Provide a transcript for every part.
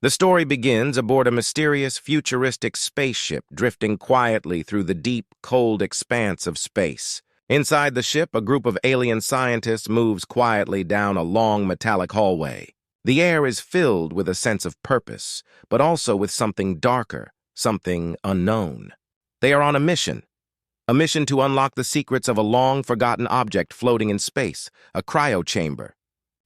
The story begins aboard a mysterious, futuristic spaceship drifting quietly through the deep, cold expanse of space. Inside the ship, a group of alien scientists moves quietly down a long metallic hallway. The air is filled with a sense of purpose, but also with something darker, something unknown. They are on a mission to unlock the secrets of a long-forgotten object floating in space, a cryochamber.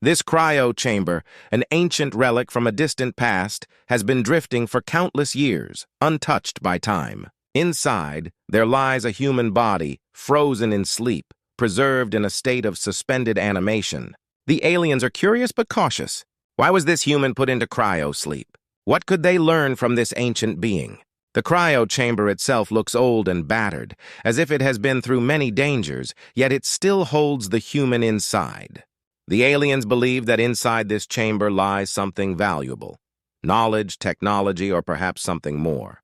This cryochamber, an ancient relic from a distant past, has been drifting for countless years, untouched by time. Inside, there lies a human body, frozen in sleep, preserved in a state of suspended animation. The aliens are curious but cautious. Why was this human put into cryo-sleep? What could they learn from this ancient being? The cryochamber itself looks old and battered, as if it has been through many dangers, yet it still holds the human inside. The aliens believe that inside this chamber lies something valuable. Knowledge, technology, or perhaps something more.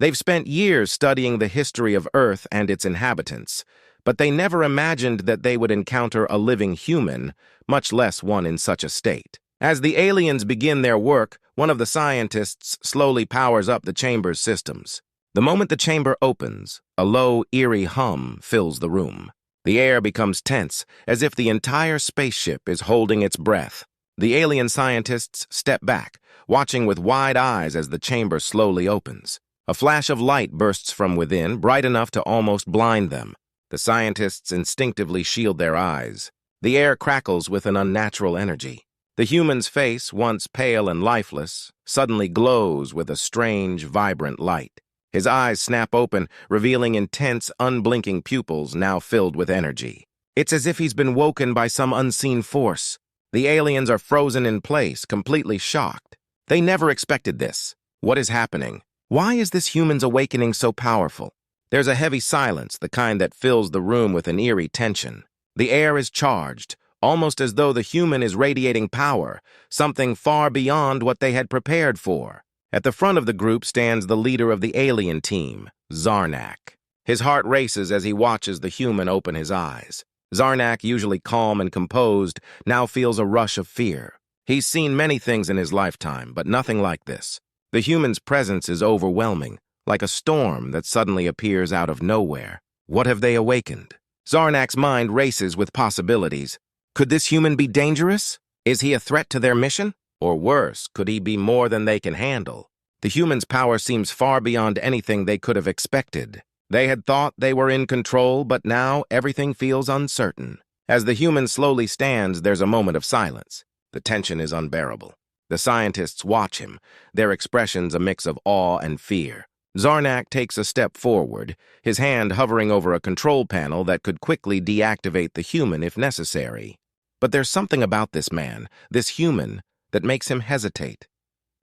They've spent years studying the history of Earth and its inhabitants, but they never imagined that they would encounter a living human, much less one in such a state. As the aliens begin their work, one of the scientists slowly powers up the chamber's systems. The moment the chamber opens, a low, eerie hum fills the room. The air becomes tense, as if the entire spaceship is holding its breath. The alien scientists step back, watching with wide eyes as the chamber slowly opens. A flash of light bursts from within, bright enough to almost blind them. The scientists instinctively shield their eyes. The air crackles with an unnatural energy. The human's face, once pale and lifeless, suddenly glows with a strange, vibrant light. His eyes snap open, revealing intense, unblinking pupils now filled with energy. It's as if he's been woken by some unseen force. The aliens are frozen in place, completely shocked. They never expected this. What is happening? Why is this human's awakening so powerful? There's a heavy silence, the kind that fills the room with an eerie tension. The air is charged, almost as though the human is radiating power, something far beyond what they had prepared for. At the front of the group stands the leader of the alien team, Zarnak. His heart races as he watches the human open his eyes. Zarnak, usually calm and composed, now feels a rush of fear. He's seen many things in his lifetime, but nothing like this. The human's presence is overwhelming, like a storm that suddenly appears out of nowhere. What have they awakened? Zarnak's mind races with possibilities. Could this human be dangerous? Is he a threat to their mission? Or worse, could he be more than they can handle? The human's power seems far beyond anything they could have expected. They had thought they were in control, but now everything feels uncertain. As the human slowly stands, there's a moment of silence. The tension is unbearable. The scientists watch him, their expressions a mix of awe and fear. Zarnak takes a step forward, his hand hovering over a control panel that could quickly deactivate the human if necessary. But there's something about this man, this human, that makes him hesitate.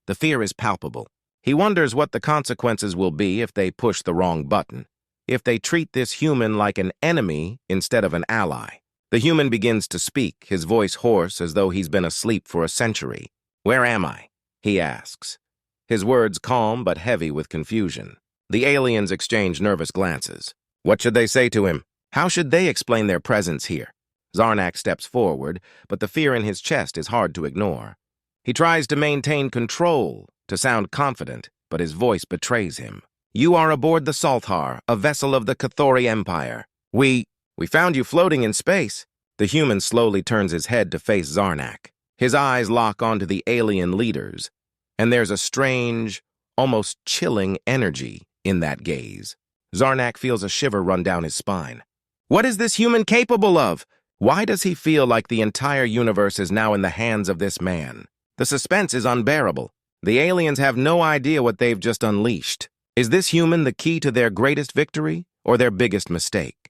The fear is palpable. He wonders what the consequences will be if they push the wrong button, if they treat this human like an enemy instead of an ally. The human begins to speak, his voice hoarse as though he's been asleep for a century. "Where am I?" he asks. His words calm but heavy with confusion. The aliens exchange nervous glances. What should they say to him? How should they explain their presence here? Zarnak steps forward, but the fear in his chest is hard to ignore. He tries to maintain control, to sound confident, but his voice betrays him. "You are aboard the Salthar, a vessel of the Cathori Empire. We found you floating in space." The human slowly turns his head to face Zarnak. His eyes lock onto the alien leaders, and there's a strange, almost chilling energy in that gaze. Zarnak feels a shiver run down his spine. What is this human capable of? Why does he feel like the entire universe is now in the hands of this man? The suspense is unbearable. The aliens have no idea what they've just unleashed. Is this human the key to their greatest victory or their biggest mistake?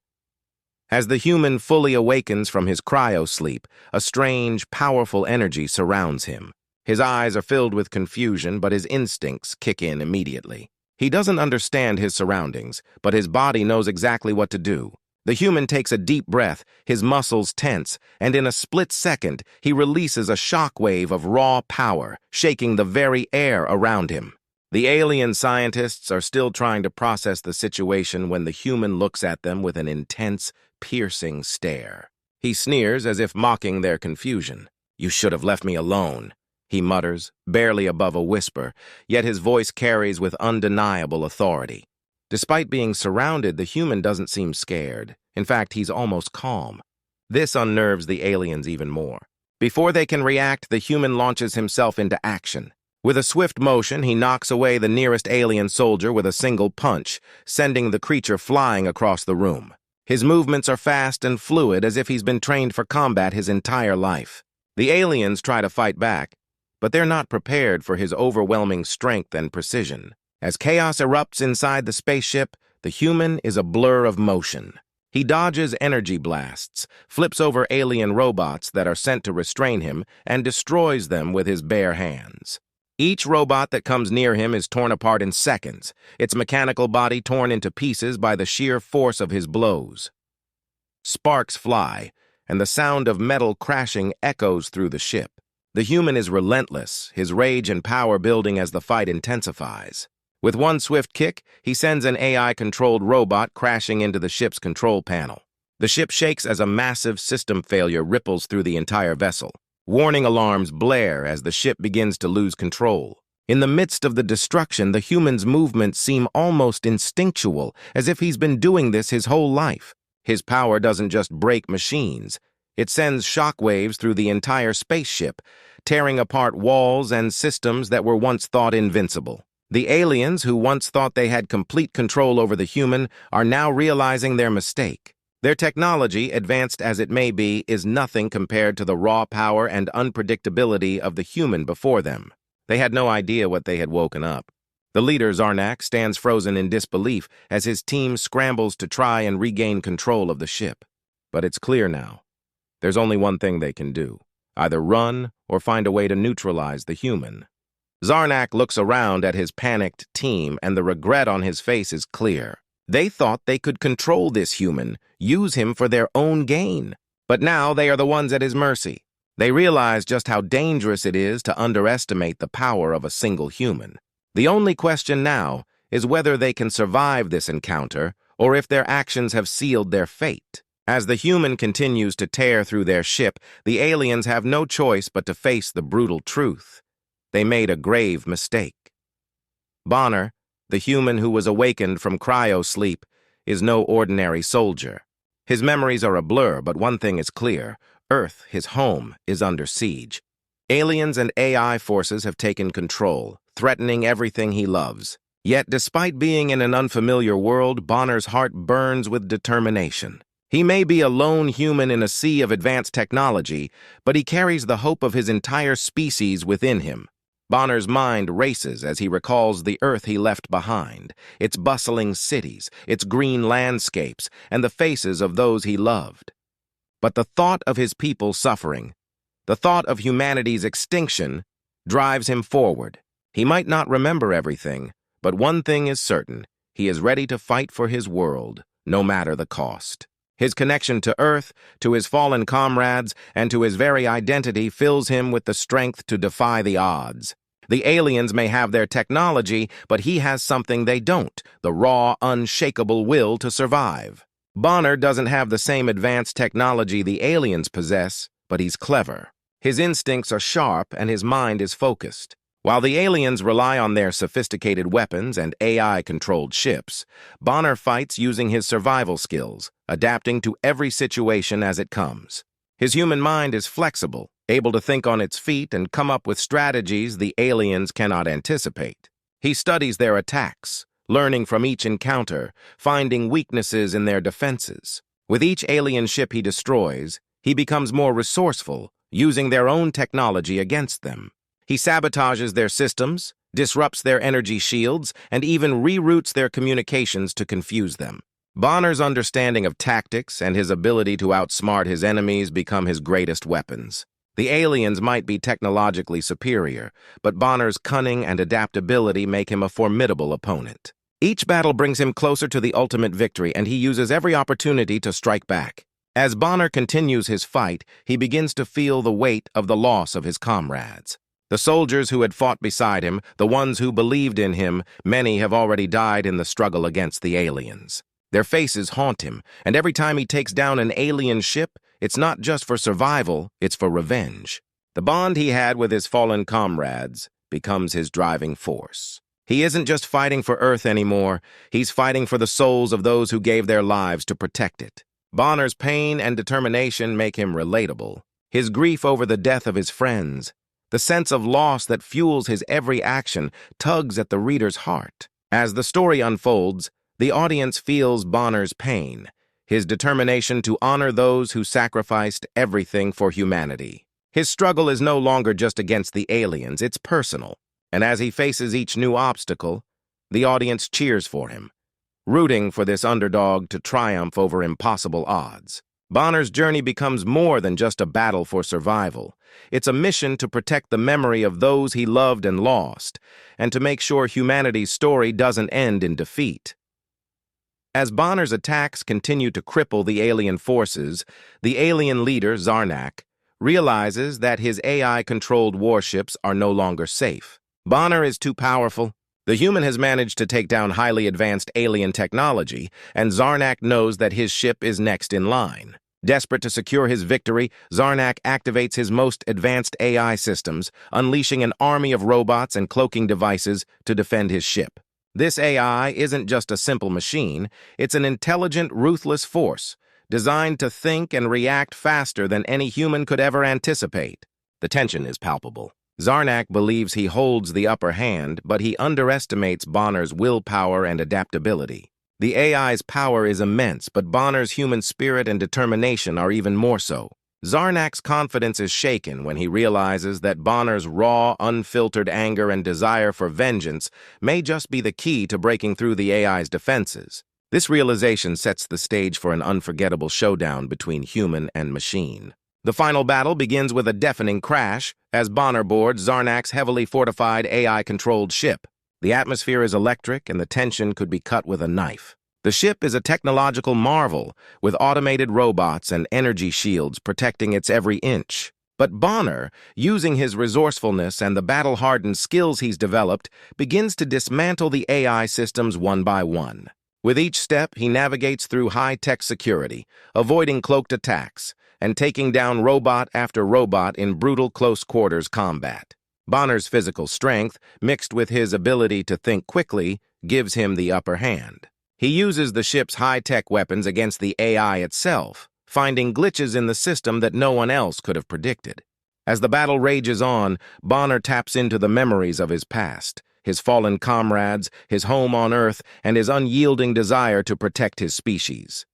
As the human fully awakens from his cryo-sleep, a strange, powerful energy surrounds him. His eyes are filled with confusion, but his instincts kick in immediately. He doesn't understand his surroundings, but his body knows exactly what to do. The human takes a deep breath, his muscles tense, and in a split second, he releases a shockwave of raw power, shaking the very air around him. The alien scientists are still trying to process the situation when the human looks at them with an intense, piercing stare. He sneers as if mocking their confusion. "You should have left me alone." he mutters, barely above a whisper, yet his voice carries with undeniable authority. Despite being surrounded, the human doesn't seem scared. In fact, he's almost calm. This unnerves the aliens even more. Before they can react, the human launches himself into action. With a swift motion, he knocks away the nearest alien soldier with a single punch, sending the creature flying across the room. His movements are fast and fluid, as if he's been trained for combat his entire life. The aliens try to fight back, but they're not prepared for his overwhelming strength and precision. As chaos erupts inside the spaceship, the human is a blur of motion. He dodges energy blasts, flips over alien robots that are sent to restrain him, and destroys them with his bare hands. Each robot that comes near him is torn apart in seconds, its mechanical body torn into pieces by the sheer force of his blows. Sparks fly, and the sound of metal crashing echoes through the ship. The human is relentless, his rage and power building as the fight intensifies. With one swift kick, he sends an AI-controlled robot crashing into the ship's control panel. The ship shakes as a massive system failure ripples through the entire vessel. Warning alarms blare as the ship begins to lose control. In the midst of the destruction, the human's movements seem almost instinctual, as if he's been doing this his whole life. His power doesn't just break machines. It sends shockwaves through the entire spaceship, tearing apart walls and systems that were once thought invincible. The aliens, who once thought they had complete control over the human, are now realizing their mistake. Their technology, advanced as it may be, is nothing compared to the raw power and unpredictability of the human before them. They had no idea what they had woken up. The leader, Zarnak, stands frozen in disbelief as his team scrambles to try and regain control of the ship. But it's clear now. There's only one thing they can do: either run or find a way to neutralize the human. Zarnak looks around at his panicked team, and the regret on his face is clear. They thought they could control this human, use him for their own gain. But now they are the ones at his mercy. They realize just how dangerous it is to underestimate the power of a single human. The only question now is whether they can survive this encounter, or if their actions have sealed their fate. As the human continues to tear through their ship, the aliens have no choice but to face the brutal truth. They made a grave mistake. Bonner, the human who was awakened from cryo-sleep, is no ordinary soldier. His memories are a blur, but one thing is clear: Earth, his home, is under siege. Aliens and AI forces have taken control, threatening everything he loves. Yet, despite being in an unfamiliar world, Bonner's heart burns with determination. He may be a lone human in a sea of advanced technology, but he carries the hope of his entire species within him. Bonner's mind races as he recalls the Earth he left behind, its bustling cities, its green landscapes, and the faces of those he loved. But the thought of his people suffering, the thought of humanity's extinction, drives him forward. He might not remember everything, but one thing is certain: he is ready to fight for his world, no matter the cost. His connection to Earth, to his fallen comrades, and to his very identity fills him with the strength to defy the odds. The aliens may have their technology, but he has something they don't: the raw, unshakable will to survive. Bonner doesn't have the same advanced technology the aliens possess, but he's clever. His instincts are sharp and his mind is focused. While the aliens rely on their sophisticated weapons and AI-controlled ships, Bonner fights using his survival skills, adapting to every situation as it comes. His human mind is flexible, able to think on its feet and come up with strategies the aliens cannot anticipate. He studies their attacks, learning from each encounter, finding weaknesses in their defenses. With each alien ship he destroys, he becomes more resourceful, using their own technology against them. He sabotages their systems, disrupts their energy shields, and even reroutes their communications to confuse them. Bonner's understanding of tactics and his ability to outsmart his enemies become his greatest weapons. The aliens might be technologically superior, but Bonner's cunning and adaptability make him a formidable opponent. Each battle brings him closer to the ultimate victory, and he uses every opportunity to strike back. As Bonner continues his fight, he begins to feel the weight of the loss of his comrades. The soldiers who had fought beside him, the ones who believed in him, many have already died in the struggle against the aliens. Their faces haunt him, and every time he takes down an alien ship, it's not just for survival, it's for revenge. The bond he had with his fallen comrades becomes his driving force. He isn't just fighting for Earth anymore, he's fighting for the souls of those who gave their lives to protect it. Bonner's pain and determination make him relatable. His grief over the death of his friends, the sense of loss that fuels his every action, tugs at the reader's heart. As the story unfolds, the audience feels Bonner's pain, his determination to honor those who sacrificed everything for humanity. His struggle is no longer just against the aliens, it's personal. And as he faces each new obstacle, the audience cheers for him, rooting for this underdog to triumph over impossible odds. Bonner's journey becomes more than just a battle for survival. It's a mission to protect the memory of those he loved and lost, and to make sure humanity's story doesn't end in defeat. As Bonner's attacks continue to cripple the alien forces, the alien leader, Zarnak, realizes that his AI-controlled warships are no longer safe. Bonner is too powerful. The human has managed to take down highly advanced alien technology, and Zarnak knows that his ship is next in line. Desperate to secure his victory, Zarnak activates his most advanced AI systems, unleashing an army of robots and cloaking devices to defend his ship. This AI isn't just a simple machine, it's an intelligent, ruthless force, designed to think and react faster than any human could ever anticipate. The tension is palpable. Zarnak believes he holds the upper hand, but he underestimates Bonner's willpower and adaptability. The AI's power is immense, but Bonner's human spirit and determination are even more so. Zarnak's confidence is shaken when he realizes that Bonner's raw, unfiltered anger and desire for vengeance may just be the key to breaking through the AI's defenses. This realization sets the stage for an unforgettable showdown between human and machine. The final battle begins with a deafening crash as Bonner boards Zarnak's heavily fortified AI-controlled ship. The atmosphere is electric and the tension could be cut with a knife. The ship is a technological marvel, with automated robots and energy shields protecting its every inch. But Bonner, using his resourcefulness and the battle-hardened skills he's developed, begins to dismantle the AI systems one by one. With each step, he navigates through high-tech security, avoiding cloaked attacks, and taking down robot after robot in brutal close-quarters combat. Bonner's physical strength, mixed with his ability to think quickly, gives him the upper hand. He uses the ship's high-tech weapons against the AI itself, finding glitches in the system that no one else could have predicted. As the battle rages on, Bonner taps into the memories of his past, his fallen comrades, his home on Earth, and his unyielding desire to protect his species.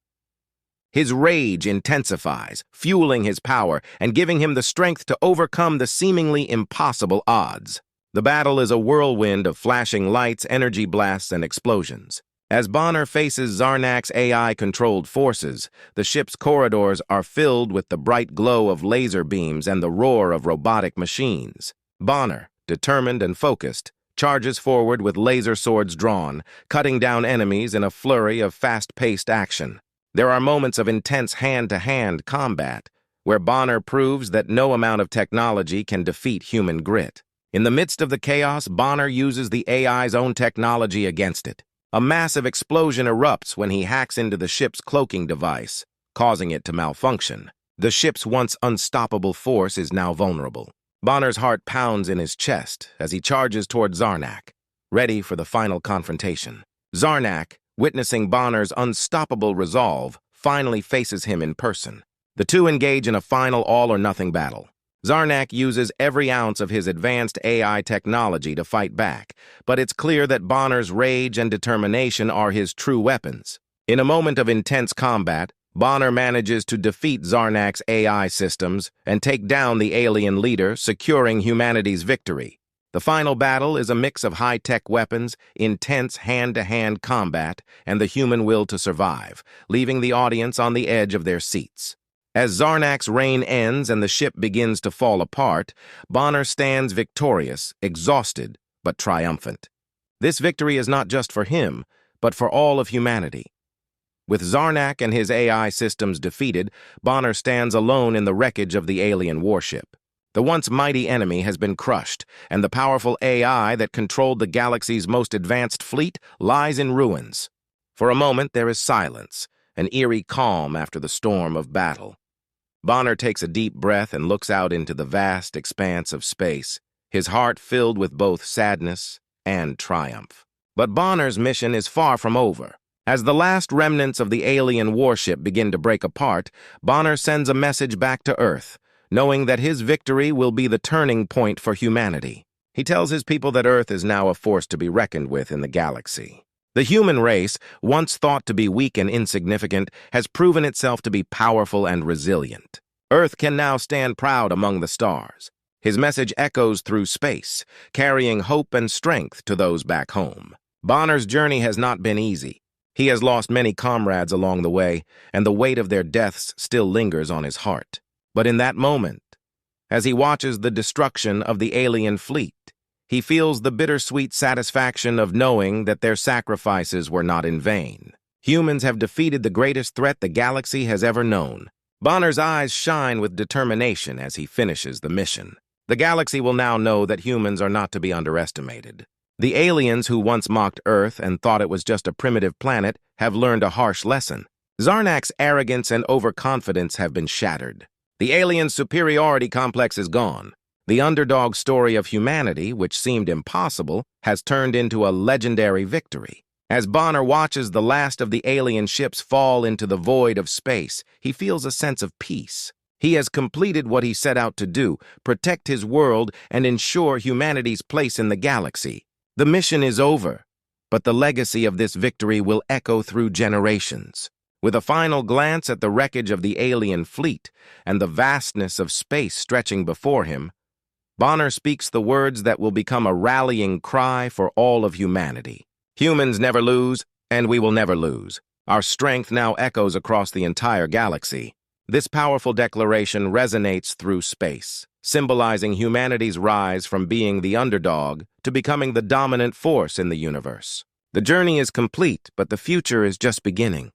His rage intensifies, fueling his power and giving him the strength to overcome the seemingly impossible odds. The battle is a whirlwind of flashing lights, energy blasts, and explosions. As Bonner faces Zarnak's AI-controlled forces, the ship's corridors are filled with the bright glow of laser beams and the roar of robotic machines. Bonner, determined and focused, charges forward with laser swords drawn, cutting down enemies in a flurry of fast-paced action. There are moments of intense hand-to-hand combat, where Bonner proves that no amount of technology can defeat human grit. In the midst of the chaos, Bonner uses the AI's own technology against it. A massive explosion erupts when he hacks into the ship's cloaking device, causing it to malfunction. The ship's once unstoppable force is now vulnerable. Bonner's heart pounds in his chest as he charges toward Zarnak, ready for the final confrontation. Zarnak, witnessing Bonner's unstoppable resolve, finally faces him in person. The two engage in a final all-or-nothing battle. Zarnak uses every ounce of his advanced AI technology to fight back, but it's clear that Bonner's rage and determination are his true weapons. In a moment of intense combat, Bonner manages to defeat Zarnak's AI systems and take down the alien leader, securing humanity's victory. The final battle is a mix of high-tech weapons, intense hand-to-hand combat, and the human will to survive, leaving the audience on the edge of their seats. As Zarnak's reign ends and the ship begins to fall apart, Bonner stands victorious, exhausted, but triumphant. This victory is not just for him, but for all of humanity. With Zarnak and his AI systems defeated, Bonner stands alone in the wreckage of the alien warship. The once mighty enemy has been crushed, and the powerful AI that controlled the galaxy's most advanced fleet lies in ruins. For a moment, there is silence, an eerie calm after the storm of battle. Bonner takes a deep breath and looks out into the vast expanse of space, his heart filled with both sadness and triumph. But Bonner's mission is far from over. As the last remnants of the alien warship begin to break apart, Bonner sends a message back to Earth, knowing that his victory will be the turning point for humanity. He tells his people that Earth is now a force to be reckoned with in the galaxy. The human race, once thought to be weak and insignificant, has proven itself to be powerful and resilient. Earth can now stand proud among the stars. His message echoes through space, carrying hope and strength to those back home. Bonner's journey has not been easy. He has lost many comrades along the way, and the weight of their deaths still lingers on his heart. But in that moment, as he watches the destruction of the alien fleet, he feels the bittersweet satisfaction of knowing that their sacrifices were not in vain. Humans have defeated the greatest threat the galaxy has ever known. Bonner's eyes shine with determination as he finishes the mission. The galaxy will now know that humans are not to be underestimated. The aliens who once mocked Earth and thought it was just a primitive planet have learned a harsh lesson. Zarnak's arrogance and overconfidence have been shattered. The alien superiority complex is gone. The underdog story of humanity, which seemed impossible, has turned into a legendary victory. As Bonner watches the last of the alien ships fall into the void of space, he feels a sense of peace. He has completed what he set out to do, protect his world and ensure humanity's place in the galaxy. The mission is over, but the legacy of this victory will echo through generations. With a final glance at the wreckage of the alien fleet and the vastness of space stretching before him, Bonner speaks the words that will become a rallying cry for all of humanity. Humans never lose, and we will never lose. Our strength now echoes across the entire galaxy. This powerful declaration resonates through space, symbolizing humanity's rise from being the underdog to becoming the dominant force in the universe. The journey is complete, but the future is just beginning.